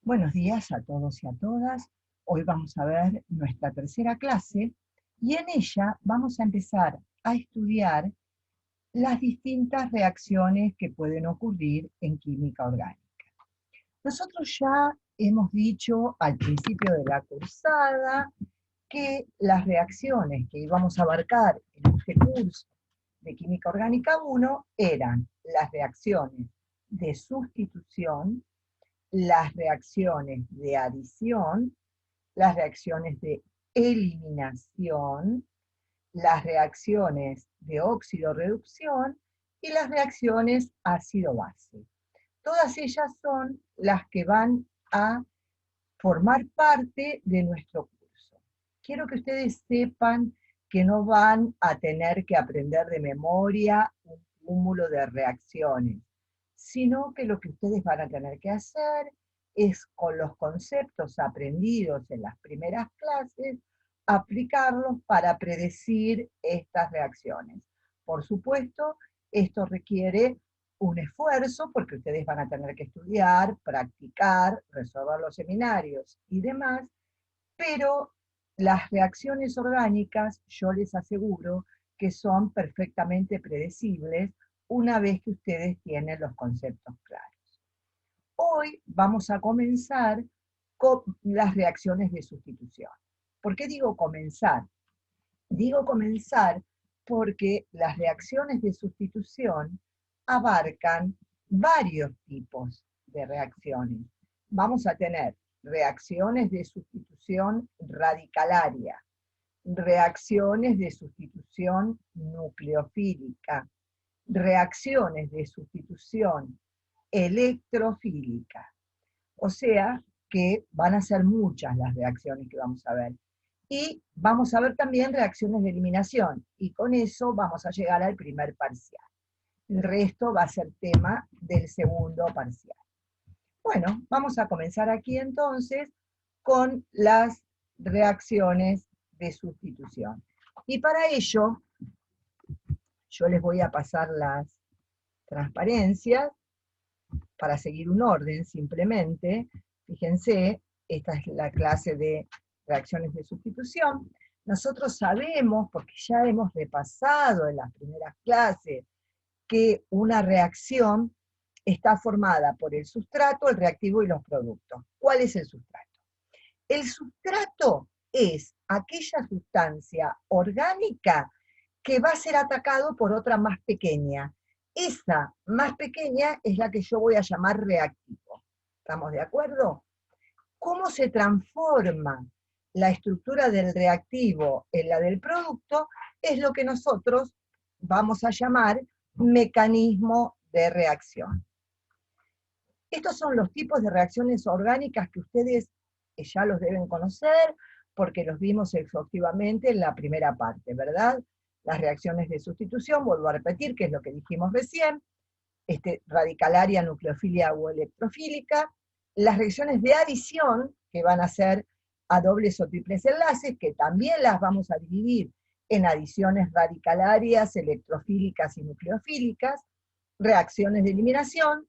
Buenos días a todos y a todas. Hoy vamos a ver nuestra tercera clase y en ella vamos a empezar a estudiar las distintas reacciones que pueden ocurrir en química orgánica. Nosotros ya hemos dicho al principio de la cursada que las reacciones que íbamos a abarcar en este curso de Química Orgánica 1 eran las reacciones de sustitución, las reacciones de adición, las reacciones de eliminación, las reacciones de óxido-reducción y las reacciones ácido-base. Todas ellas son las que van a formar parte de nuestro curso. Quiero que ustedes sepan que no van a tener que aprender de memoria un cúmulo de reacciones, sino que lo que ustedes van a tener que hacer es, con los conceptos aprendidos en las primeras clases, aplicarlos para predecir estas reacciones. Por supuesto, esto requiere un esfuerzo porque ustedes van a tener que estudiar, practicar, resolver los seminarios y demás, pero las reacciones orgánicas yo les aseguro que son perfectamente predecibles una vez que ustedes tienen los conceptos claros. Hoy vamos a comenzar con las reacciones de sustitución. ¿Por qué digo comenzar? Digo comenzar porque las reacciones de sustitución abarcan varios tipos de reacciones. Vamos a tener reacciones de sustitución radicalaria, reacciones de sustitución nucleofílica, reacciones de sustitución electrofílica. O sea que van a ser muchas las reacciones que vamos a ver. Y vamos a ver también reacciones de eliminación, y con eso vamos a llegar al primer parcial. El resto va a ser tema del segundo parcial. Bueno, vamos a comenzar aquí entonces con las reacciones de sustitución. Y para ello, yo les voy a pasar las transparencias para seguir un orden simplemente. Fíjense, esta es la clase de reacciones de sustitución. Nosotros sabemos, porque ya hemos repasado en las primeras clases, que una reacción está formada por el sustrato, el reactivo y los productos. ¿Cuál es el sustrato? El sustrato es aquella sustancia orgánica que va a ser atacado por otra más pequeña. Esa más pequeña es la que yo voy a llamar reactivo. ¿Estamos de acuerdo? ¿Cómo se transforma la estructura del reactivo en la del producto? Es lo que nosotros vamos a llamar mecanismo de reacción. Estos son los tipos de reacciones orgánicas que ustedes ya los deben conocer, porque los vimos exhaustivamente en la primera parte, ¿verdad? Las reacciones de sustitución, vuelvo a repetir, que es lo que dijimos recién, radicalaria, nucleofilia o electrofílica, las reacciones de adición, que van a ser a dobles o triples enlaces, que también las vamos a dividir en adiciones radicalarias, electrofílicas y nucleofílicas, reacciones de eliminación,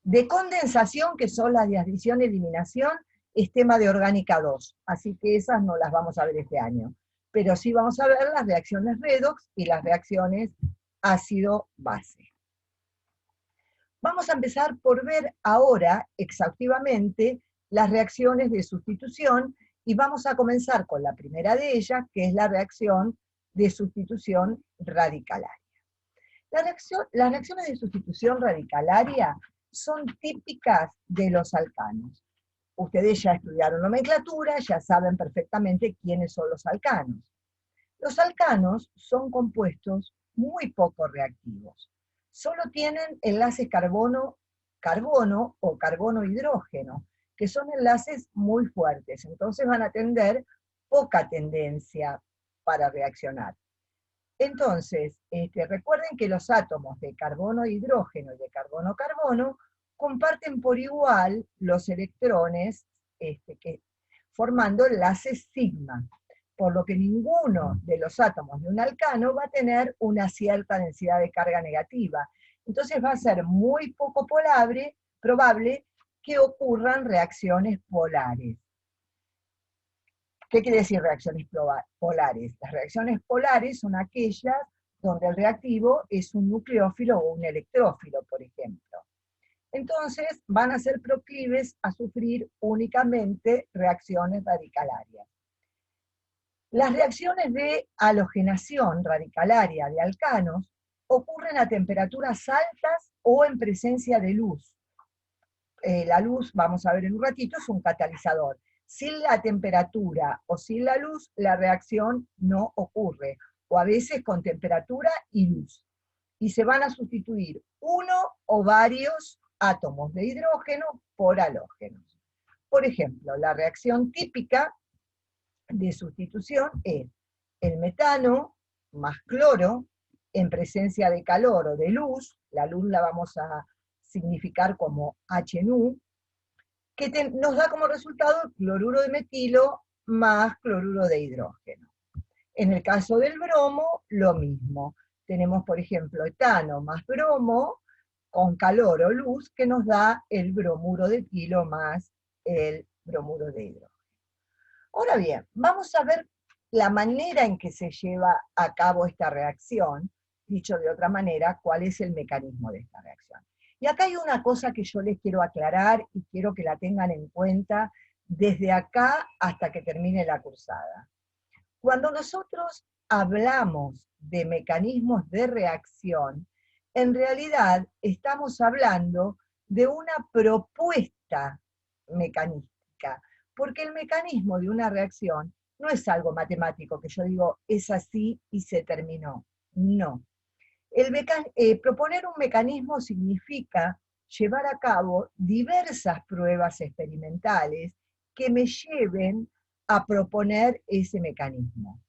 de condensación, que son las de adición-eliminación, es tema de orgánica 2, así que esas no las vamos a ver este año. Pero sí vamos a ver las reacciones redox y las reacciones ácido-base. Vamos a empezar por ver ahora exhaustivamente las reacciones de sustitución y vamos a comenzar con la primera de ellas, que es la reacción de sustitución radicalaria. Las reacciones de sustitución radicalaria son típicas de los alcanos. Ustedes ya estudiaron nomenclatura, ya saben perfectamente quiénes son los alcanos. Los alcanos son compuestos muy poco reactivos. Solo tienen enlaces carbono-carbono o carbono-hidrógeno, que son enlaces muy fuertes, entonces van a tener poca tendencia para reaccionar. Entonces, recuerden que los átomos de carbono-hidrógeno y de carbono-carbono comparten por igual los electrones formando enlaces sigma, por lo que ninguno de los átomos de un alcano va a tener una cierta densidad de carga negativa. Entonces va a ser muy poco probable que ocurran reacciones polares. ¿Qué quiere decir reacciones polares? Las reacciones polares son aquellas donde el reactivo es un nucleófilo o un electrófilo, por ejemplo. Entonces van a ser proclives a sufrir únicamente reacciones radicalarias. Las reacciones de halogenación radicalaria de alcanos ocurren a temperaturas altas o en presencia de luz. La luz, vamos a ver en un ratito, es un catalizador. Sin la temperatura o sin la luz, la reacción no ocurre, o a veces con temperatura y luz. Y se van a sustituir uno o varios átomos de hidrógeno por halógenos. Por ejemplo, la reacción típica de sustitución es el metano más cloro en presencia de calor o de luz, la luz la vamos a significar como HNU, que nos da como resultado el cloruro de metilo más cloruro de hidrógeno. En el caso del bromo, lo mismo. Tenemos, por ejemplo, etano más bromo, con calor o luz, que nos da el bromuro de etilo más el bromuro de hidrógeno. Ahora bien, vamos a ver la manera en que se lleva a cabo esta reacción, dicho de otra manera, cuál es el mecanismo de esta reacción. Y acá hay una cosa que yo les quiero aclarar y quiero que la tengan en cuenta desde acá hasta que termine la cursada. Cuando nosotros hablamos de mecanismos de reacción, en realidad estamos hablando de una propuesta mecanística, porque el mecanismo de una reacción no es algo matemático que yo digo es así y se terminó. No. Proponer un mecanismo significa llevar a cabo diversas pruebas experimentales que me lleven a proponer ese mecanismo.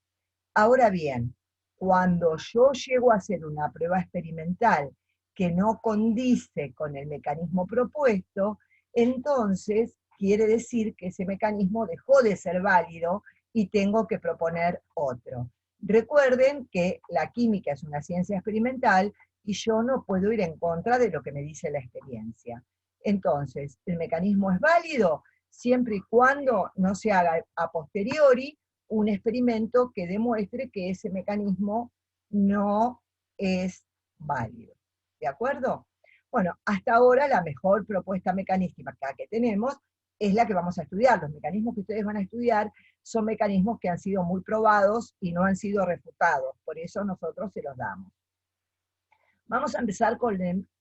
Ahora bien, cuando yo llego a hacer una prueba experimental que no condice con el mecanismo propuesto, entonces quiere decir que ese mecanismo dejó de ser válido y tengo que proponer otro. Recuerden que la química es una ciencia experimental y yo no puedo ir en contra de lo que me dice la experiencia. Entonces, el mecanismo es válido siempre y cuando no se haga a posteriori un experimento que demuestre que ese mecanismo no es válido. ¿De acuerdo? Bueno, hasta ahora la mejor propuesta mecanística que tenemos es la que vamos a estudiar. Los mecanismos que ustedes van a estudiar son mecanismos que han sido muy probados y no han sido refutados, por eso nosotros se los damos. Vamos a empezar con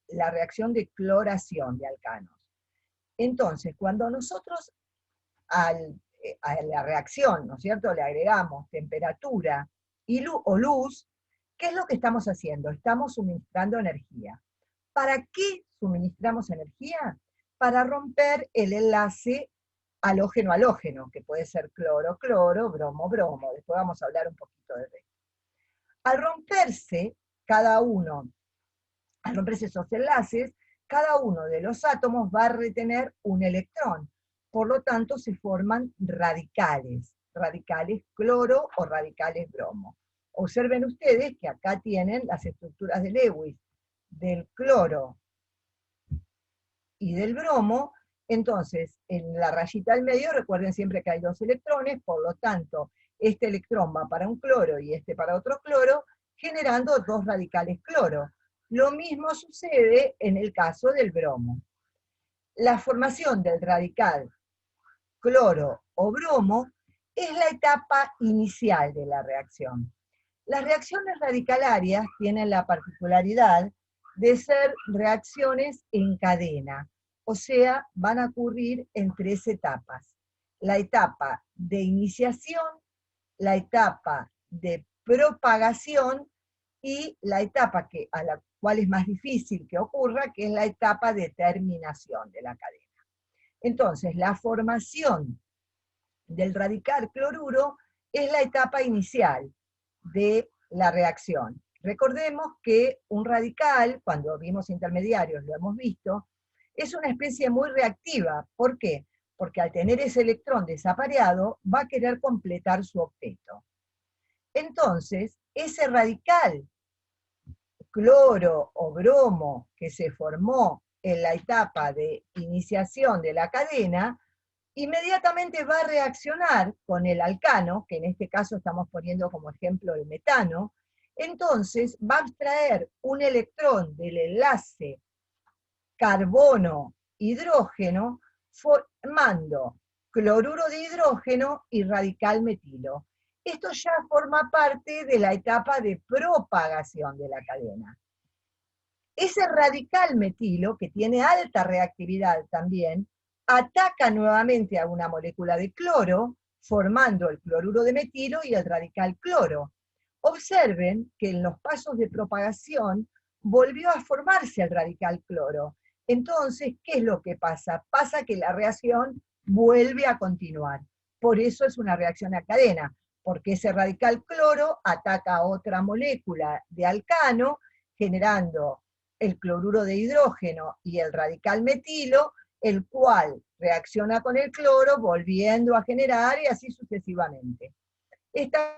la reacción de cloración de alcanos. Entonces, cuando nosotros a la reacción, ¿no es cierto?, le agregamos temperatura o luz, ¿qué es lo que estamos haciendo? Estamos suministrando energía. ¿Para qué suministramos energía? Para romper el enlace halógeno-halógeno, que puede ser cloro-cloro, bromo-bromo. Después vamos a hablar un poquito de esto. Al romperse esos enlaces, cada uno de los átomos va a retener un electrón. Por lo tanto, se forman radicales cloro o radicales bromo. Observen ustedes que acá tienen las estructuras de Lewis del cloro y del bromo. Entonces, en la rayita del medio, recuerden siempre que hay dos electrones, por lo tanto, este electrón va para un cloro y este para otro cloro, generando dos radicales cloro. Lo mismo sucede en el caso del bromo. La formación del radical cloro o bromo es la etapa inicial de la reacción. Las reacciones radicalarias tienen la particularidad de ser reacciones en cadena, o sea, van a ocurrir en tres etapas. La etapa de iniciación, la etapa de propagación y la etapa a la cual es más difícil que ocurra, que es la etapa de terminación de la cadena. Entonces, la formación del radical cloruro es la etapa inicial de la reacción. Recordemos que un radical, cuando vimos intermediarios lo hemos visto, es una especie muy reactiva. ¿Por qué? Porque al tener ese electrón desapareado, va a querer completar su octeto. Entonces, ese radical cloro o bromo que se formó en la etapa de iniciación de la cadena, inmediatamente va a reaccionar con el alcano, que en este caso estamos poniendo como ejemplo el metano. Entonces va a extraer un electrón del enlace carbono-hidrógeno, formando cloruro de hidrógeno y radical metilo. Esto ya forma parte de la etapa de propagación de la cadena. Ese radical metilo, que tiene alta reactividad también, ataca nuevamente a una molécula de cloro, formando el cloruro de metilo y el radical cloro. Observen que en los pasos de propagación volvió a formarse el radical cloro. Entonces, ¿qué es lo que pasa? Pasa que la reacción vuelve a continuar. Por eso es una reacción a cadena, porque ese radical cloro ataca a otra molécula de alcano, generando el cloruro de hidrógeno y el radical metilo, el cual reacciona con el cloro, volviendo a generar y así sucesivamente. Esta